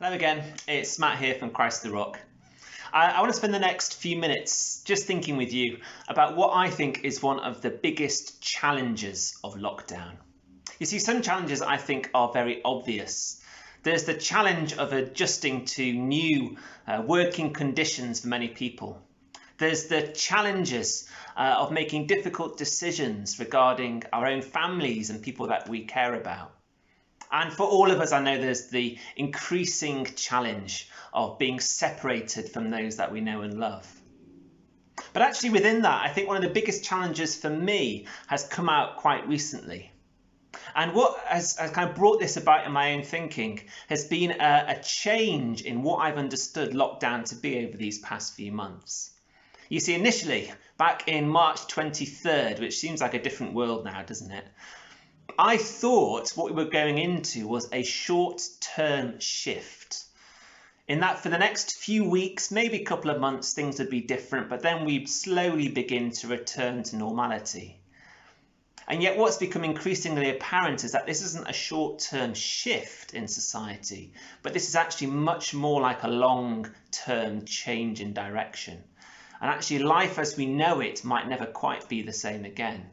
Hello again, it's Matt here from Christ the Rock. I want to spend the next few minutes just thinking with you about what I think is one of the biggest challenges of lockdown. You see, some challenges I think are very obvious. There's the challenge of adjusting to new working conditions for many people. There's the challenges of making difficult decisions regarding our own families and people that we care about. And for all of us, I know there's the increasing challenge of being separated from those that we know and love. But actually within that, I think one of the biggest challenges for me has come out quite recently. And what has kind of brought this about in my own thinking has been a change in what I've understood lockdown to be over these past few months. You see, initially, back in March 23rd, which seems like a different world now, doesn't it? I thought what we were going into was a short-term shift. In that for the next few weeks, maybe a couple of months, things would be different, but then we'd slowly begin to return to normality. And yet what's become increasingly apparent is that this isn't a short-term shift in society, but this is actually much more like a long-term change in direction. And actually life as we know it might never quite be the same again.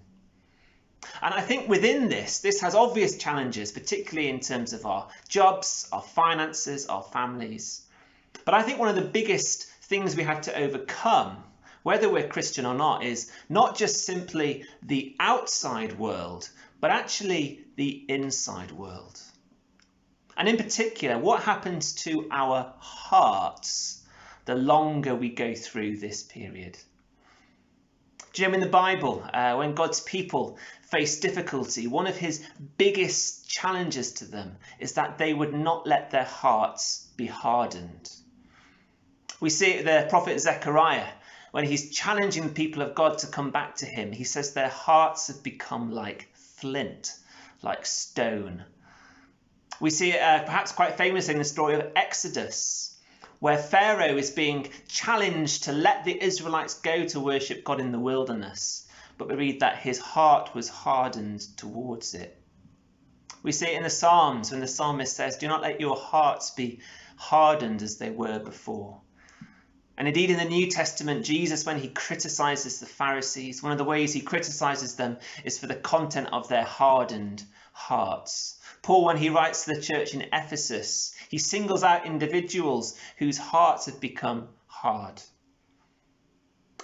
And I think within this has obvious challenges, particularly in terms of our jobs, our finances, our families. But I think one of the biggest things we have to overcome, whether we're Christian or not, is not just simply the outside world, but actually the inside world. And in particular, what happens to our hearts the longer we go through this period. Do you know in the Bible, when God's people face difficulty, one of his biggest challenges to them is that they would not let their hearts be hardened. We see it the prophet Zechariah, when he's challenging the people of God to come back to him. He says their hearts have become like flint, like stone. We see it perhaps quite famous in the story of Exodus, where Pharaoh is being challenged to let the Israelites go to worship God in the wilderness. But we read that his heart was hardened towards it. We see it in the Psalms when the psalmist says, "Do not let your hearts be hardened as they were before." And indeed in the New Testament, Jesus, when he criticizes the Pharisees, one of the ways he criticizes them is for the content of their hardened hearts. Paul, when he writes to the church in Ephesus, he singles out individuals whose hearts have become hard.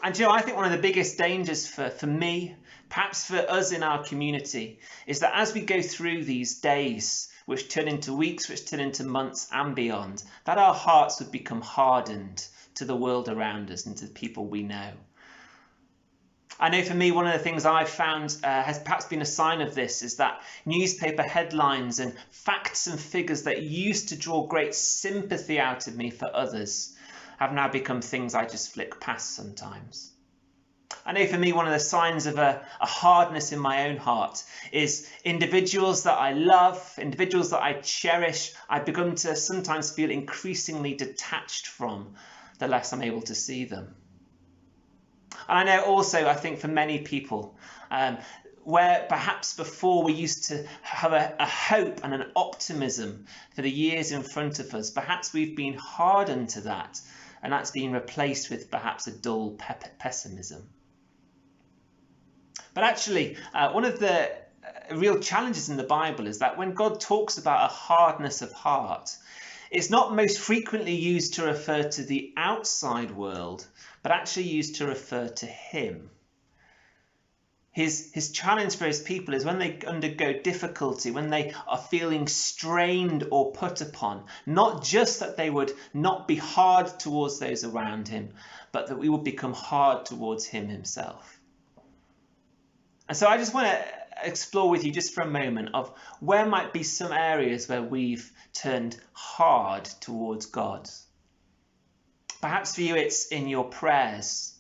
And you know, I think one of the biggest dangers for me, perhaps for us in our community, is that as we go through these days, which turn into weeks, which turn into months and beyond, that our hearts would become hardened to the world around us and to the people we know. I know for me, one of the things I've found has perhaps been a sign of this is that newspaper headlines and facts and figures that used to draw great sympathy out of me for others have now become things I just flick past sometimes. I know for me, one of the signs of a hardness in my own heart is individuals that I love, individuals that I cherish, I've begun to sometimes feel increasingly detached from the less I'm able to see them. And I know also, I think for many people, where perhaps before we used to have a hope and an optimism for the years in front of us, perhaps we've been hardened to that, and that's been replaced with perhaps a dull pessimism. But actually, one of the real challenges in the Bible is that when God talks about a hardness of heart, it's not most frequently used to refer to the outside world, but actually used to refer to him. His challenge for his people is when they undergo difficulty, when they are feeling strained or put upon, not just that they would not be hard towards those around him, but that we would become hard towards him himself. And so I just want to explore with you just for a moment of where might be some areas where we've turned hard towards God. Perhaps for you it's in your prayers,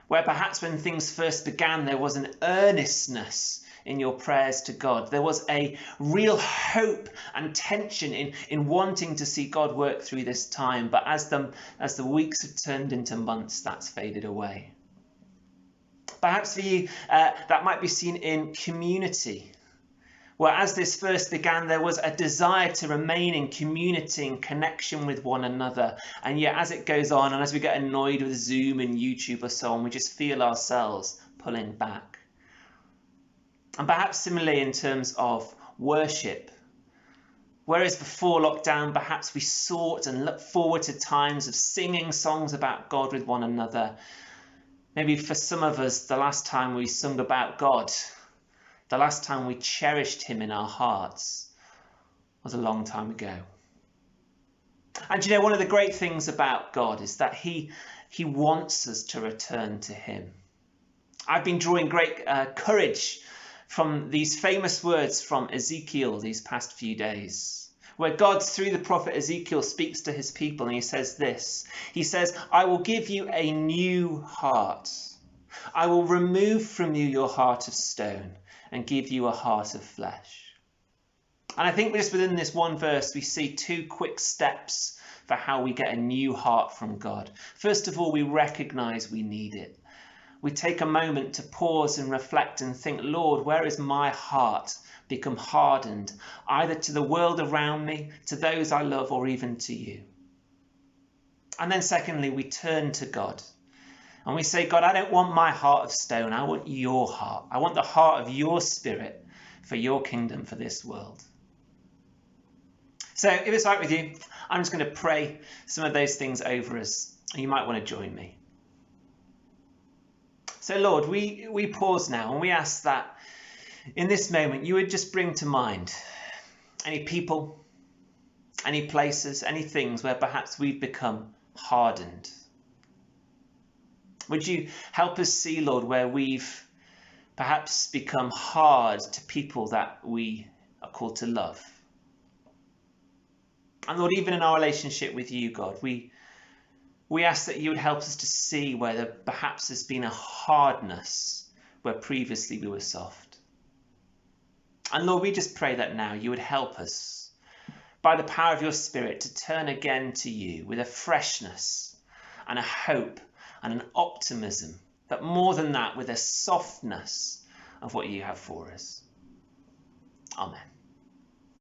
where perhaps when things first began there was an earnestness in your prayers to God. There was a real hope and tension in wanting to see God work through this time, but as the weeks have turned into months, that's faded away. Perhaps for you, that might be seen in community, where as this first began, there was a desire to remain in community and connection with one another. And yet as it goes on, and as we get annoyed with Zoom and YouTube or so on, we just feel ourselves pulling back. And perhaps similarly in terms of worship, whereas before lockdown, perhaps we sought and looked forward to times of singing songs about God with one another. Maybe for some of us, the last time we sung about God, the last time we cherished him in our hearts, was a long time ago. And you know, one of the great things about God is that he wants us to return to him. I've been drawing great courage from these famous words from Ezekiel these past few days, where God, through the prophet Ezekiel, speaks to his people, and he says this. He says, "I will give you a new heart. I will remove from you your heart of stone and give you a heart of flesh." And I think just within this one verse, we see two quick steps for how we get a new heart from God. First of all, we recognize we need it. We take a moment to pause and reflect and think, Lord, where has my heart become hardened, either to the world around me, to those I love, or even to you? And then secondly, we turn to God and we say, God, I don't want my heart of stone. I want your heart. I want the heart of your spirit for your kingdom, for this world. So if it's all right with you, I'm just going to pray some of those things over us. You might want to join me. So Lord, we pause now and we ask that in this moment you would just bring to mind any people, any places, any things where perhaps we've become hardened. Would you help us see, Lord, where we've perhaps become hard to people that we are called to love? And Lord, even in our relationship with you, God, we ask that you would help us to see where there perhaps has been a hardness where previously we were soft. And Lord, we just pray that now you would help us by the power of your Spirit to turn again to you with a freshness and a hope and an optimism, but more than that, with a softness of what you have for us. Amen.